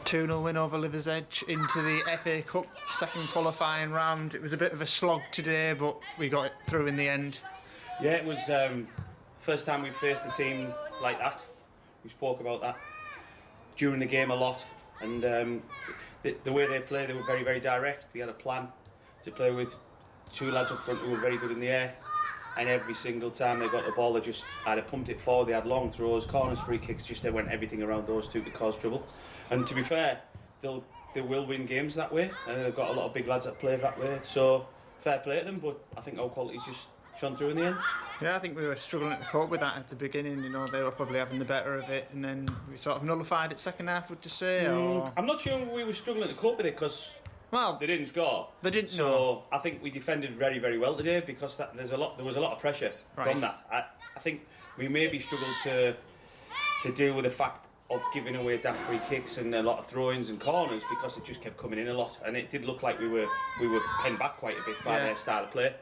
2-0 win over Liversedge into the FA Cup second qualifying round. It was a bit of a slog today, but we got it through in the end. Yeah, it was first time we faced a team like that. We spoke about that during the game a lot, and the way they play, they were very, very direct. They had a plan to play with two lads up front who were very good in the air, and every single time they got the ball, they just either pumped it forward. They had long throws, corners, free kicks. Just they went everything around those two to cause trouble. And to be fair, they will win games that way, and they've got a lot of big lads that play that way. So fair play to them, but I think our quality just shone through in the end. Yeah, I think we were struggling to cope with that at the beginning. You know, they were probably having the better of it, and then we sort of nullified it second half. Would you say? Or? I'm not sure we were struggling to cope with it because they didn't score. They didn't. So no. I think we defended very, very well today because there was a lot of pressure from that. I think we maybe struggled to deal with the fact of giving away daft free kicks and a lot of throw-ins and corners because it just kept coming in a lot, and it did look like we were penned back quite a bit by their style of play.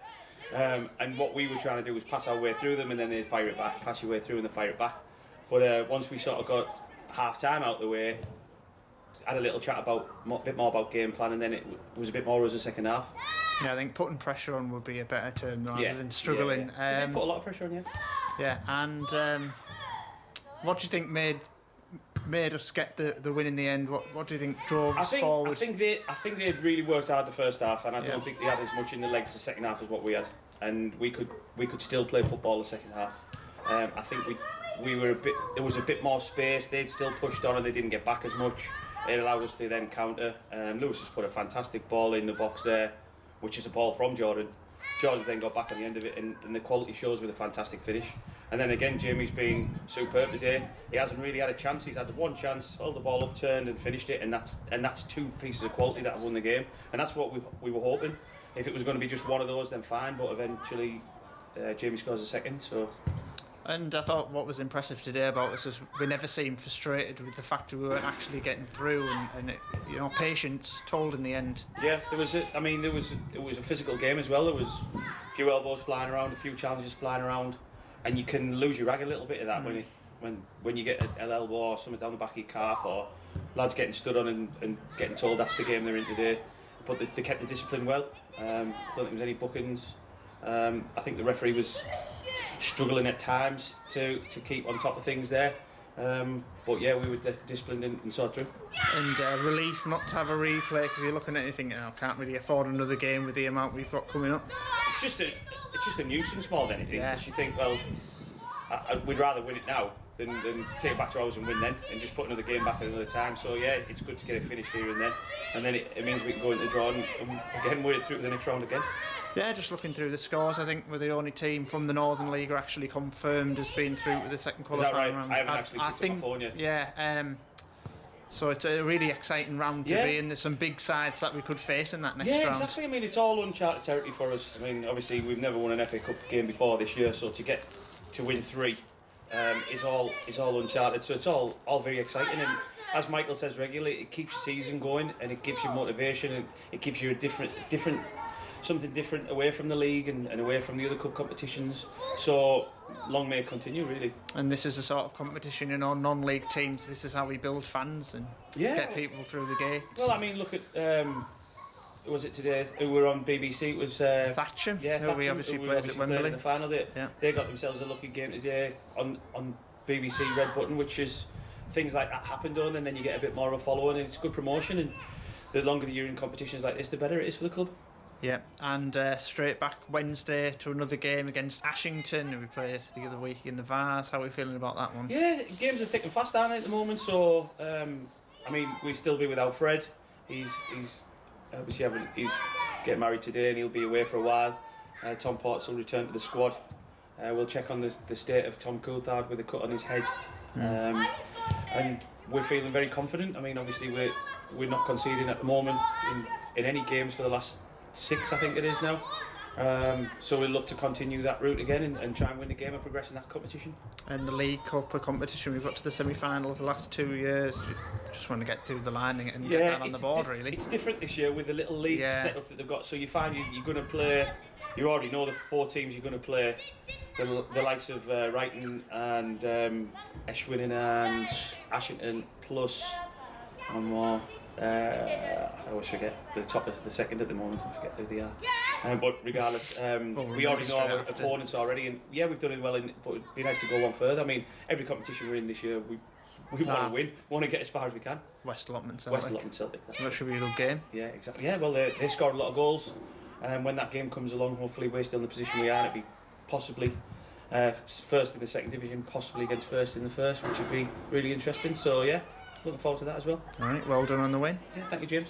And what we were trying to do was pass our way through them, and then they'd fire it back, pass your way through and they fire it back. But once we sort of got half time out of the way, had a little chat about a bit more about game plan, and then it was a bit more as the second half. Yeah, I think putting pressure on would be a better term rather than struggling. They did put a lot of pressure on you. Yeah, and what do you think made us get the win in the end? What do you think drove us forward? I think they'd really worked hard the first half, and I don't think they had as much in the legs the second half as what we had, and we could still play football the second half. I think we were there was a bit more space. They'd still pushed on and they didn't get back as much. It allowed us to then counter. Lewis has put a fantastic ball in the box there, which is a ball from Jordan. Jordan's then got back on the end of it, and the quality shows with a fantastic finish. And then again, Jamie's been superb today. He hasn't really had a chance. He's had the one chance, held the ball up, turned and finished it, and that's two pieces of quality that have won the game. And that's what we were hoping. If it was going to be just one of those, then fine. But eventually, Jamie scores a second. So. And I thought what was impressive today about us is we never seemed frustrated with the fact that we weren't actually getting through, and patience told in the end. Yeah, it was a physical game as well. There was a few elbows flying around, a few challenges flying around, and you can lose your rag a little bit of that when you get an elbow or something down the back of your calf, or lads getting stood on and getting told that's the game they're in today. But they kept the discipline well. Don't think there was any bookings. I think the referee was struggling at times to keep on top of things there, but yeah, we were disciplined and saw through. And relief not to have a replay, because you're looking at anything now, can't really afford another game with the amount we've got coming up. It's just a nuisance more than anything, because you think, well, we'd rather win it now than take it back to ours and win then, and just put another game back at another time. So yeah, it's good to get it finished here and then it means we can go into the draw and again win it through to the next round again. Yeah, just looking through the scores, I think we're the only team from the Northern League who are actually confirmed as being through to the second qualifying round. I haven't actually picked up my phone yet. Yeah, so it's a really exciting round to be in. There's some big sides that we could face in that next round. Yeah, exactly. I mean, it's all uncharted territory for us. I mean, obviously we've never won an FA Cup game before this year, so to win three is all uncharted. So it's all very exciting, and as Michael says regularly, it keeps your season going and it gives you motivation and it gives you a something different away from the league and away from the other cup competitions. So long may it continue, really. And this is a sort of competition, non-league teams. This is how we build fans and get people through the gates. Well, I mean, look at was it today? Who were on BBC? It was Thatcham. Yeah, Thatcham, we obviously played at Wembley in the final. They got themselves a lucky game today on BBC Red Button, which is things like that happen, don't they? And then you get a bit more of a following, and it's good promotion. And the longer you're in competitions like this, the better it is for the club. Yeah, and straight back Wednesday to another game against Ashington, who we played the other week in the Vars. How are we feeling about that one? Yeah, games are thick and fast, aren't they, at the moment? So, I mean, we'll still be without Fred. He's obviously he's getting married today, and he'll be away for a while. Tom Ports will return to the squad. We'll check on the state of Tom Coulthard with a cut on his head, and we're feeling very confident. I mean, obviously we're not conceding at the moment in any games for the last 6, I think it is now. So we'll look to continue that route again and try and win the game and progress in that competition. And the League Cup competition, we've got to the semi-final the last 2 years. Just want to get to the line and get that on the board, really. It's different this year with the little league setup that they've got. So you find you're going to play. You already know the 4 teams you're going to play. The likes of Wrighton and Eschwinning and Ashington, plus One more. I always forget the top of the second at the moment. I forget who they are. But regardless, we already know our opponents already, and yeah, we've done it well. But it'd be nice to go one further. I mean, every competition we're in this year, we want to win. We want to get as far as we can. West Allotment Celtic. That should be a good game. Yeah, exactly. Yeah, well, they scored a lot of goals. And when that game comes along, hopefully we're still in the position we are. It'd be possibly first in the second division, possibly against first in the first, which would be really interesting. So yeah, looking forward to that as well. All right, well done on the win. Yeah, thank you, James.